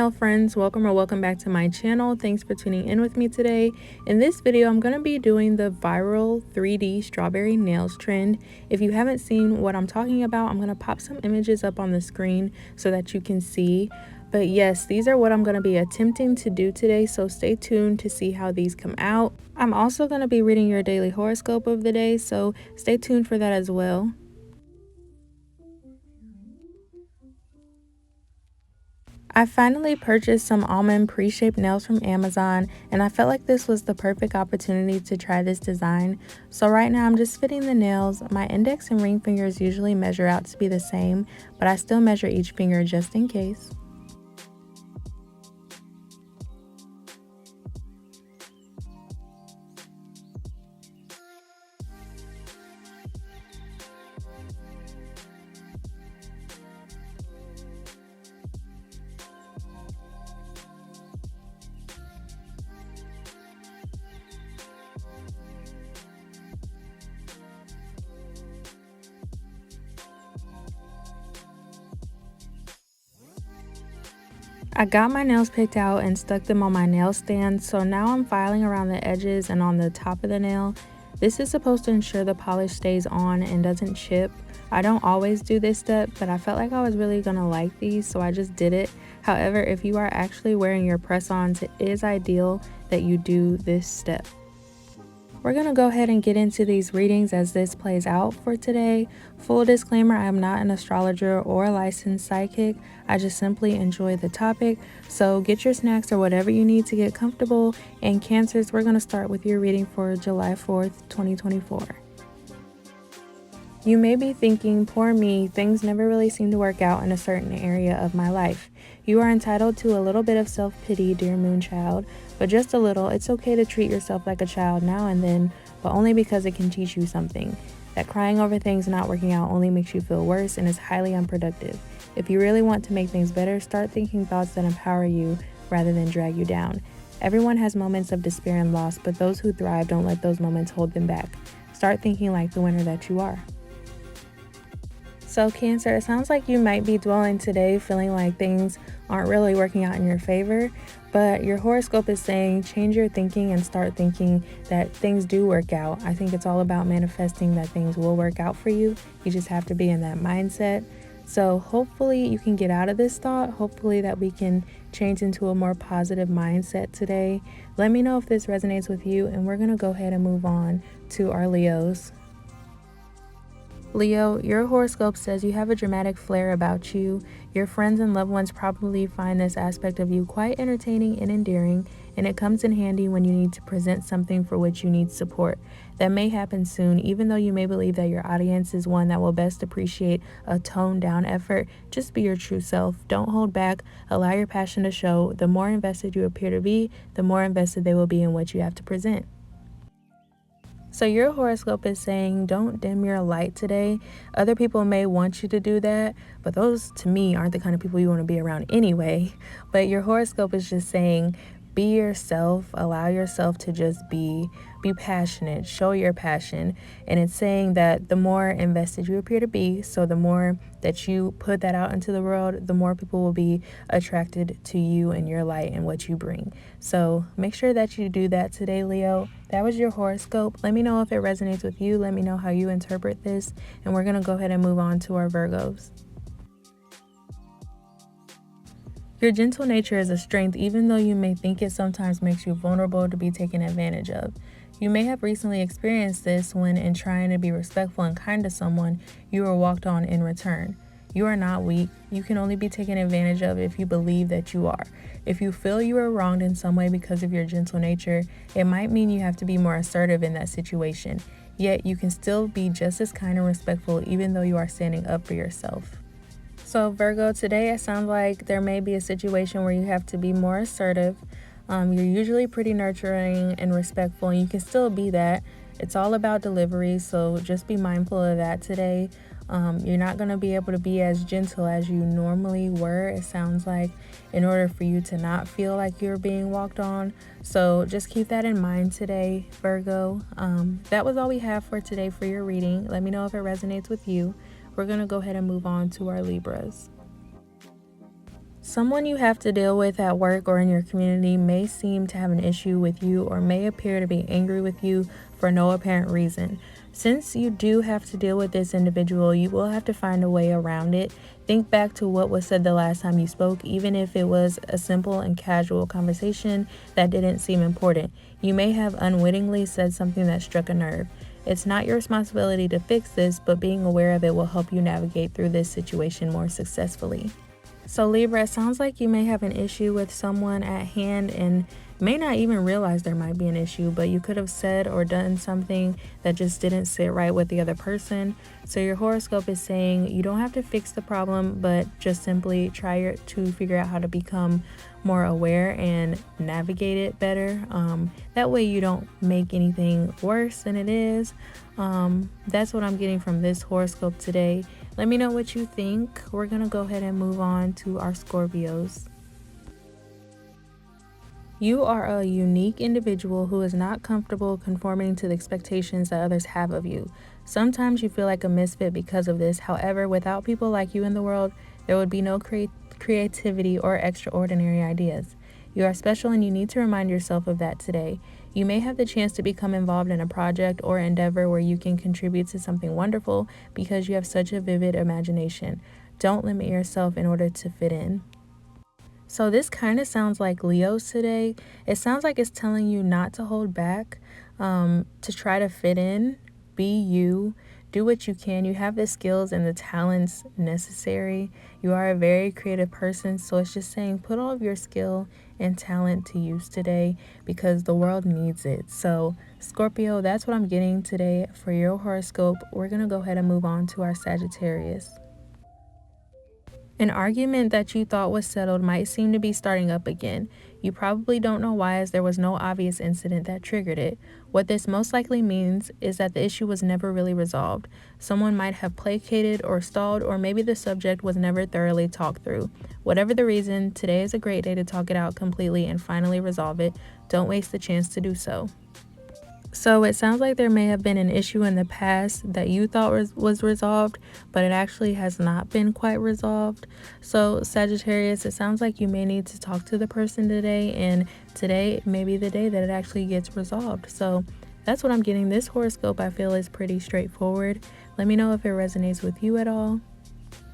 nail friends, welcome back to my channel. Thanks for tuning in with me today. In this video I'm going to be doing the viral 3D strawberry nails trend. If you haven't seen what I'm talking about, I'm going to pop some images up on the screen so that you can see. But yes, these are what I'm going to be attempting to do today, so stay tuned to see how these come out. I'm also going to be reading your daily horoscope of the day, so stay tuned for that as well. I finally purchased some almond pre-shaped nails from Amazon, and I felt like this was the perfect opportunity to try this design. So right now I'm just fitting the nails. My index and ring fingers usually measure out to be the same, but I still measure each finger just in case. I got my nails picked out and stuck them on my nail stand, so now I'm filing around the edges and on the top of the nail. This is supposed to ensure the polish stays on and doesn't chip. I don't always do this step, but I felt like I was really gonna like these, so I just did it. However, if you are actually wearing your press-ons, it is ideal that you do this step. We're going to go ahead and get into these readings as this plays out for today. Full disclaimer, I am not an astrologer or a licensed psychic. I just simply enjoy the topic. So get your snacks or whatever you need to get comfortable. And Cancers, we're going to start with your reading for July 4th, 2024. You may be thinking, poor me, things never really seem to work out in a certain area of my life. You are entitled to a little bit of self-pity, dear Moonchild, but just a little. It's okay to treat yourself like a child now and then, but only because it can teach you something. That crying over things not working out only makes you feel worse and is highly unproductive. If you really want to make things better, start thinking thoughts that empower you rather than drag you down. Everyone has moments of despair and loss, but those who thrive don't let those moments hold them back. Start thinking like the winner that you are. So Cancer, it sounds like you might be dwelling today feeling like things aren't really working out in your favor, but your horoscope is saying change your thinking and start thinking that things do work out. I think it's all about manifesting that things will work out for you. You just have to be in that mindset. So hopefully you can get out of this thought. Hopefully that we can change into a more positive mindset today. Let me know if this resonates with you, and we're going to go ahead and move on to our Leos. Leo, your horoscope says you have a dramatic flair about you. Your friends and loved ones probably find this aspect of you quite entertaining and endearing, and it comes in handy when you need to present something for which you need support. That may happen soon, even though you may believe that your audience is one that will best appreciate a toned down effort. Just be your true self. Don't hold back. Allow your passion to show. The more invested you appear to be, the more invested they will be in what you have to present. So your horoscope is saying don't dim your light today. Other people may want you to do that, but those to me aren't the kind of people you want to be around anyway. But your horoscope is just saying be yourself, allow yourself to just be passionate, show your passion. And it's saying that the more invested you appear to be, so the more that you put that out into the world, the more people will be attracted to you and your light and what you bring. So make sure that you do that today, Leo. That was your horoscope. Let me know if it resonates with you. Let me know how you interpret this. And we're going to go ahead and move on to our Virgos. Your gentle nature is a strength, even though you may think it sometimes makes you vulnerable to be taken advantage of. You may have recently experienced this when, in trying to be respectful and kind to someone, you were walked on in return. You are not weak. You can only be taken advantage of if you believe that you are. If you feel you were wronged in some way because of your gentle nature, it might mean you have to be more assertive in that situation. Yet you can still be just as kind and respectful even though you are standing up for yourself. So Virgo, today it sounds like there may be a situation where you have to be more assertive. You're usually pretty nurturing and respectful, and you can still be that. It's all about delivery, so just be mindful of that today. You're not going to be able to be as gentle as you normally were, it sounds like, in order for you to not feel like you're being walked on. So just keep that in mind today, Virgo. That was all we have for today for your reading. Let me know if it resonates with you. We're going to go ahead and move on to our Libras. Someone you have to deal with at work or in your community may seem to have an issue with you or may appear to be angry with you for no apparent reason. Since you do have to deal with this individual, you will have to find a way around it. Think back to what was said the last time you spoke, even if it was a simple and casual conversation that didn't seem important. You may have unwittingly said something that struck a nerve. It's not your responsibility to fix this, but being aware of it will help you navigate through this situation more successfully. So Libra, it sounds like you may have an issue with someone at hand and may not even realize there might be an issue, but you could have said or done something that just didn't sit right with the other person. So your horoscope is saying you don't have to fix the problem, but just simply try to figure out how to become more aware and navigate it better. That way you don't make anything worse than it is. That's what I'm getting from this horoscope today. Let me know what you think. We're going to go ahead and move on to our Scorpios. You are a unique individual who is not comfortable conforming to the expectations that others have of you. Sometimes you feel like a misfit because of this. However, without people like you in the world, there would be no creativity or extraordinary ideas. You are special and you need to remind yourself of that today. You may have the chance to become involved in a project or endeavor where you can contribute to something wonderful because you have such a vivid imagination. Don't limit yourself in order to fit in. So this kind of sounds like Leo's today. It sounds like it's telling you not to hold back, to try to fit in, be you, do what you can. You have the skills and the talents necessary. You are a very creative person, so it's just saying put all of your skill and talent to use today because the world needs it. So Scorpio, that's what I'm getting today for your horoscope. We're going to go ahead and move on to our Sagittarius. An argument that you thought was settled might seem to be starting up again. You probably don't know why, as there was no obvious incident that triggered it. What this most likely means is that the issue was never really resolved. Someone might have placated or stalled, or maybe the subject was never thoroughly talked through. Whatever the reason, today is a great day to talk it out completely and finally resolve it. Don't waste the chance to do so. So it sounds like there may have been an issue in the past that you thought was resolved, but it actually has not been quite resolved. So Sagittarius, it sounds like you may need to talk to the person today, and today may be the day that it actually gets resolved. So that's what I'm getting. This horoscope I feel is pretty straightforward. Let me know if it resonates with you at all.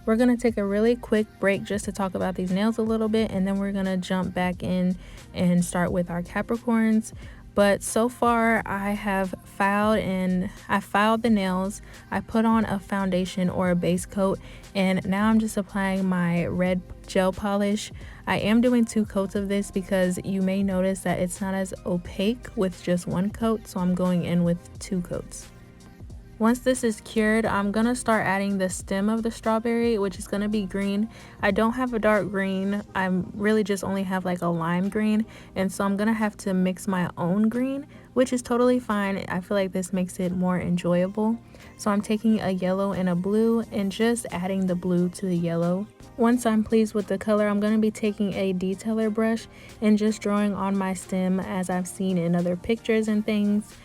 We're going to take a really quick break just to talk about these nails a little bit, and then we're going to jump back in and start with our Capricorns. But so far I filed the nails, I put on a foundation or a base coat, and now I'm just applying my red gel polish. I am doing 2 coats of this because you may notice that it's not as opaque with just 1 coat, so I'm going in with 2 coats. Once this is cured, I'm going to start adding the stem of the strawberry, which is going to be green. I don't have a dark green. I really just only have like a lime green. And so I'm going to have to mix my own green, which is totally fine. I feel like this makes it more enjoyable. So I'm taking a yellow and a blue and just adding the blue to the yellow. Once I'm pleased with the color, I'm going to be taking a detailer brush and just drawing on my stem as I've seen in other pictures and things.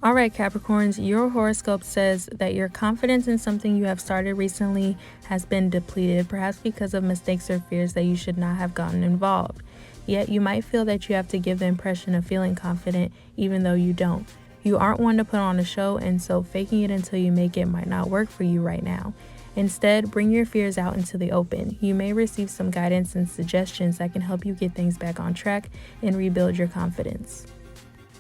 All right, Capricorns, your horoscope says that your confidence in something you have started recently has been depleted, perhaps because of mistakes or fears that you should not have gotten involved. Yet you might feel that you have to give the impression of feeling confident even though you don't. You aren't one to put on a show, and so faking it until you make it might not work for you right now. Instead, bring your fears out into the open. You may receive some guidance and suggestions that can help you get things back on track and rebuild your confidence.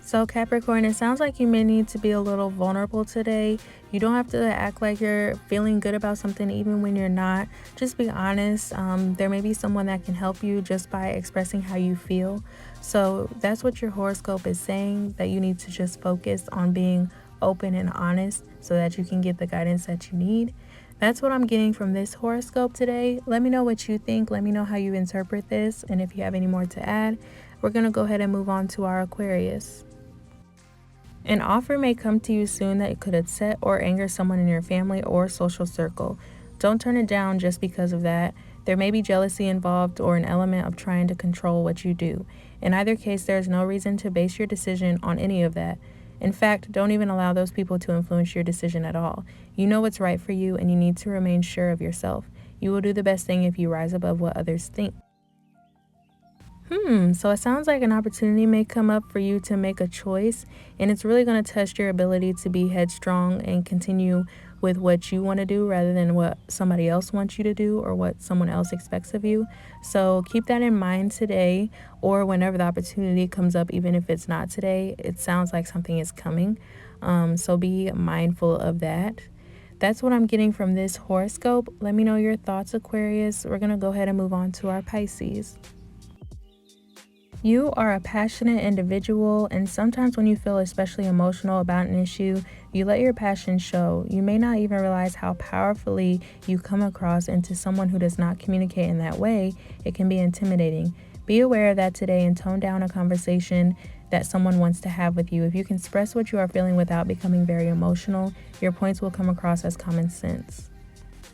So Capricorn, it sounds like you may need to be a little vulnerable today. You don't have to act like you're feeling good about something even when you're not. Just be honest. There may be someone that can help you just by expressing how you feel. So that's what your horoscope is saying, that you need to just focus on being open and honest so that you can get the guidance that you need. That's what I'm getting from this horoscope today. Let me know what you think. Let me know how you interpret this. And if you have any more to add, we're going to go ahead and move on to our Aquarius. An offer may come to you soon that could upset or anger someone in your family or social circle. Don't turn it down just because of that. There may be jealousy involved or an element of trying to control what you do. In either case, there is no reason to base your decision on any of that. In fact, don't even allow those people to influence your decision at all. You know what's right for you, and you need to remain sure of yourself. You will do the best thing if you rise above what others think. So it sounds like an opportunity may come up for you to make a choice, and it's really going to test your ability to be headstrong and continue with what you want to do rather than what somebody else wants you to do or what someone else expects of you. So keep that in mind today or whenever the opportunity comes up, even if it's not today. It sounds like something is coming. So be mindful of that. That's what I'm getting from this horoscope. Let me know your thoughts, Aquarius. We're going to go ahead and move on to our Pisces. You are a passionate individual, and sometimes when you feel especially emotional about an issue, you let your passion show. You may not even realize how powerfully you come across, and to someone who does not communicate in that way, it can be intimidating. Be aware of that today and tone down a conversation that someone wants to have with you. If you can express what you are feeling without becoming very emotional, your points will come across as common sense.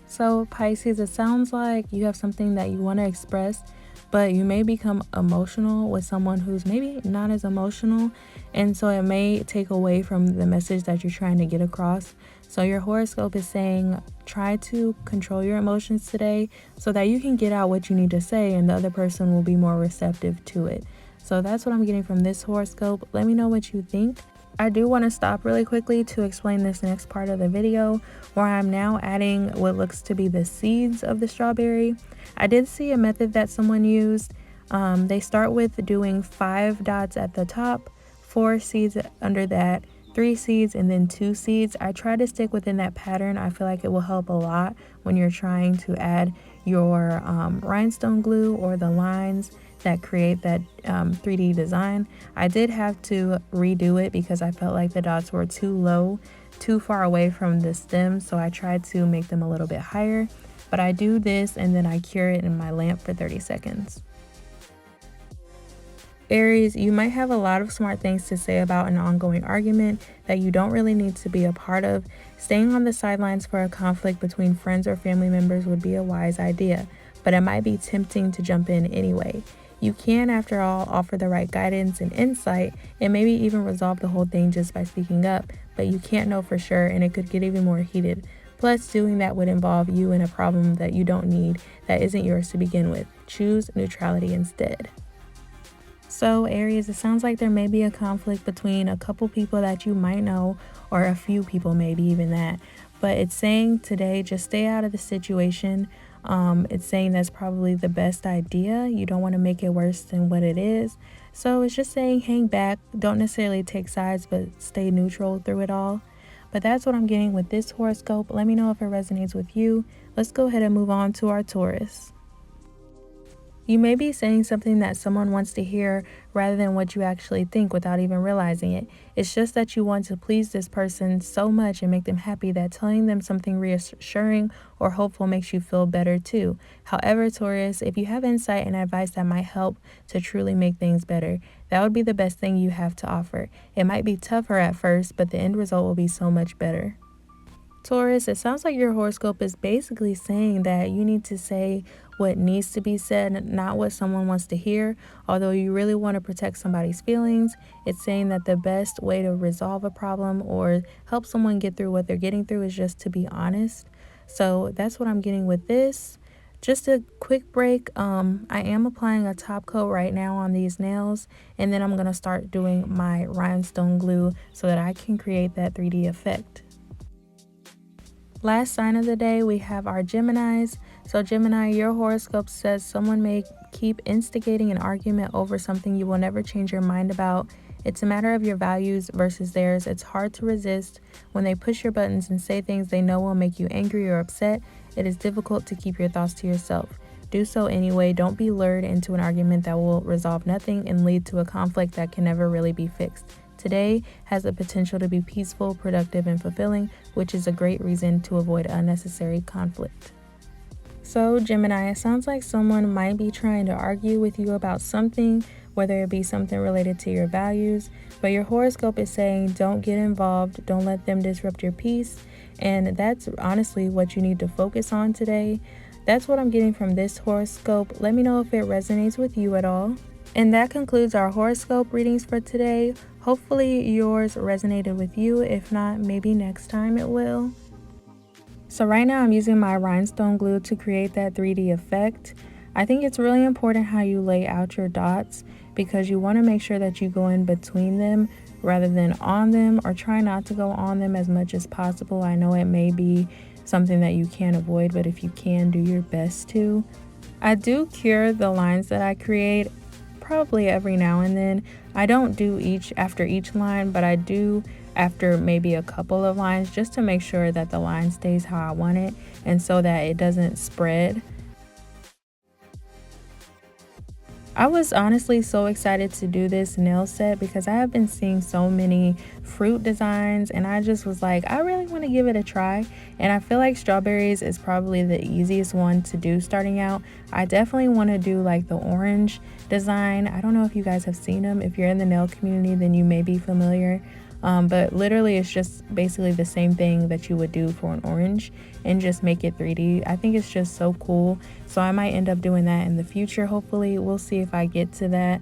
So Pisces, it sounds like you have something that you want to express, but you may become emotional with someone who's maybe not as emotional, and so it may take away from the message that you're trying to get across. So your horoscope is saying try to control your emotions today so that you can get out what you need to say and the other person will be more receptive to it. So that's what I'm getting from this horoscope. Let me know what you think. I do want to stop really quickly to explain this next part of the video where I'm now adding what looks to be the seeds of the strawberry. I did see a method that someone used. They start with doing 5 dots at the top, 4 seeds under that, 3 seeds, and then 2 seeds. I try to stick within that pattern. I feel like it will help a lot when you're trying to add your rhinestone glue or the lines that create that 3D design. I did have to redo it because I felt like the dots were too low, too far away from the stem, so I tried to make them a little bit higher. But I do this and then I cure it in my lamp for 30 seconds. Aries, you might have a lot of smart things to say about an ongoing argument that you don't really need to be a part of. Staying on the sidelines for a conflict between friends or family members would be a wise idea, but it might be tempting to jump in anyway. You can, after all, offer the right guidance and insight and maybe even resolve the whole thing just by speaking up, but you can't know for sure and it could get even more heated. Plus, doing that would involve you in a problem that you don't need, that isn't yours to begin with. Choose neutrality instead. So Aries, it sounds like there may be a conflict between a couple people that you might know, or a few people, maybe even that. But it's saying today, just stay out of the situation. It's saying that's probably the best idea. You don't want to make it worse than what it is. So it's just saying hang back. Don't necessarily take sides, but stay neutral through it all. But that's what I'm getting with this horoscope. Let me know if it resonates with you. Let's go ahead and move on to our Taurus. You may be saying something that someone wants to hear rather than what you actually think without even realizing it. It's just that you want to please this person so much and make them happy that telling them something reassuring or hopeful makes you feel better too. However, Taurus, if you have insight and advice that might help to truly make things better, that would be the best thing you have to offer. It might be tougher at first, but the end result will be so much better. Taurus, it sounds like your horoscope is basically saying that you need to say what needs to be said, not what someone wants to hear. Although you really want to protect somebody's feelings, it's saying that the best way to resolve a problem or help someone get through what they're getting through is just to be honest. So that's what I'm getting with this. Just a quick break. I am applying a top coat right now on these nails, and then I'm going to start doing my rhinestone glue so that I can create that 3D effect. Last sign of the day, we have our Geminis. So Gemini, your horoscope says someone may keep instigating an argument over something you will never change your mind about. It's a matter of your values versus theirs. It's hard to resist when they push your buttons and say things they know will make you angry or upset. It is difficult to keep your thoughts to yourself. Do so anyway. Don't be lured into an argument that will resolve nothing and lead to a conflict that can never really be fixed. Today has the potential to be peaceful, productive, and fulfilling, which is a great reason to avoid unnecessary conflict. So Gemini, it sounds like someone might be trying to argue with you about something, whether it be something related to your values, but your horoscope is saying don't get involved, don't let them disrupt your peace, and that's honestly what you need to focus on today. That's what I'm getting from this horoscope. Let me know if it resonates with you at all. And that concludes our horoscope readings for today. Hopefully yours resonated with you. If not, maybe next time it will. So right now I'm using my rhinestone glue to create that 3D effect. I think it's really important how you lay out your dots because you want to make sure that you go in between them rather than on them, or try not to go on them as much as possible. I know it may be something that you can't avoid, but if you can, do your best to. I do cure the lines that I create probably every now and then. I don't do each after each line, but I do after maybe a couple of lines, just to make sure that the line stays how I want it and so that it doesn't spread. I was honestly so excited to do this nail set because I have been seeing so many fruit designs, and I just was like, I really want to give it a try. And I feel like strawberries is probably the easiest one to do starting out. I definitely want to do like the orange design. I don't know if you guys have seen them. If you're in the nail community, then you may be familiar. But literally it's just basically the same thing that you would do for an orange and just make it 3D. I think it's just so cool. So I might end up doing that in the future. Hopefully, we'll see if I get to that.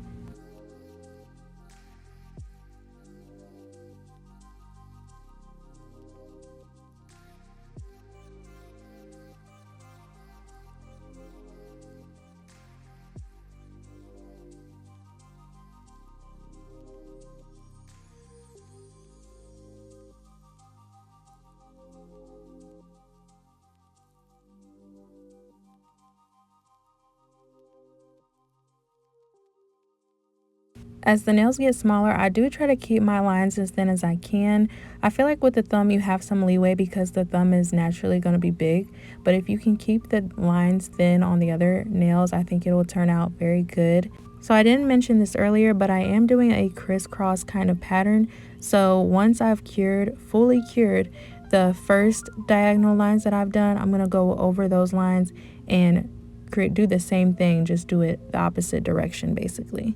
As the nails get smaller, I do try to keep my lines as thin as I can. I feel like with the thumb, you have some leeway because the thumb is naturally going to be big. But if you can keep the lines thin on the other nails, I think it will turn out very good. So I didn't mention this earlier, but I am doing a crisscross kind of pattern. So once I've fully cured the first diagonal lines that I've done, I'm going to go over those lines and do the same thing, just do it the opposite direction basically.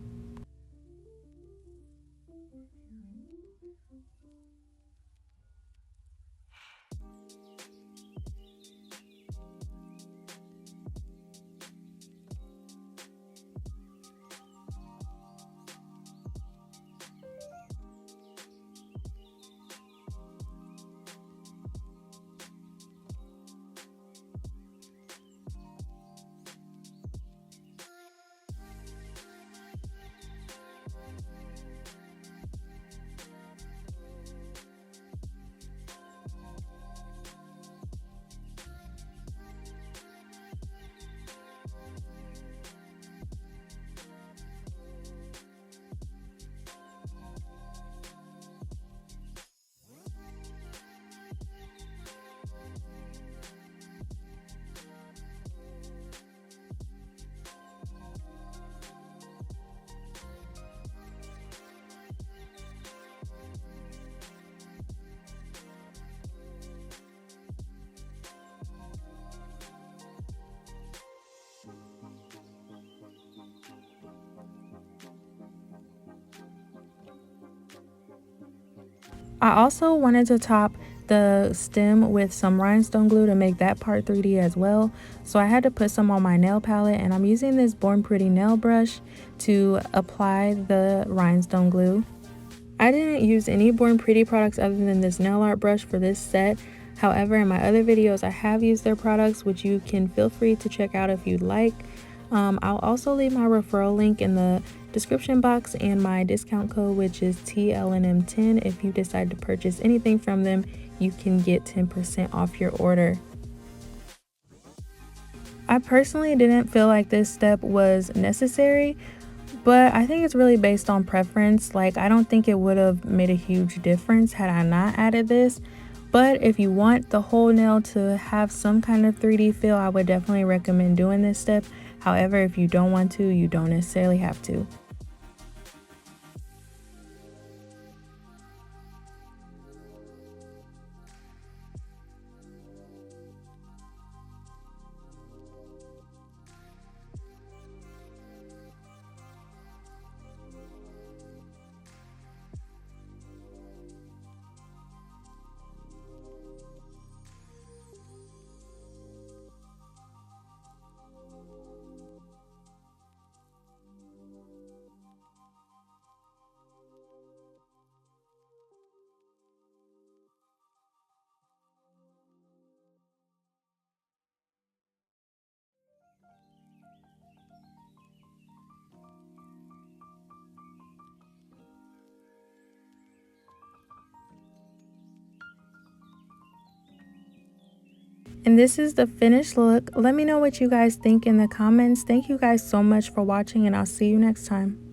I also wanted to top the stem with some rhinestone glue to make that part 3D as well. So I had to put some on my nail palette, and I'm using this Born Pretty nail brush to apply the rhinestone glue. I didn't use any Born Pretty products other than this nail art brush for this set. However, in my other videos, I have used their products, which you can feel free to check out if you'd like. I'll also leave my referral link in the description box and my discount code, which is TLNM10. If you decide to purchase anything from them, you can get 10% off your order. I personally didn't feel like this step was necessary, but I think it's really based on preference. Like, I don't think it would have made a huge difference had I not added this. But if you want the whole nail to have some kind of 3D feel, I would definitely recommend doing this step. However, if you don't want to, you don't necessarily have to. And this is the finished look. Let me know what you guys think in the comments. Thank you guys so much for watching, and I'll see you next time.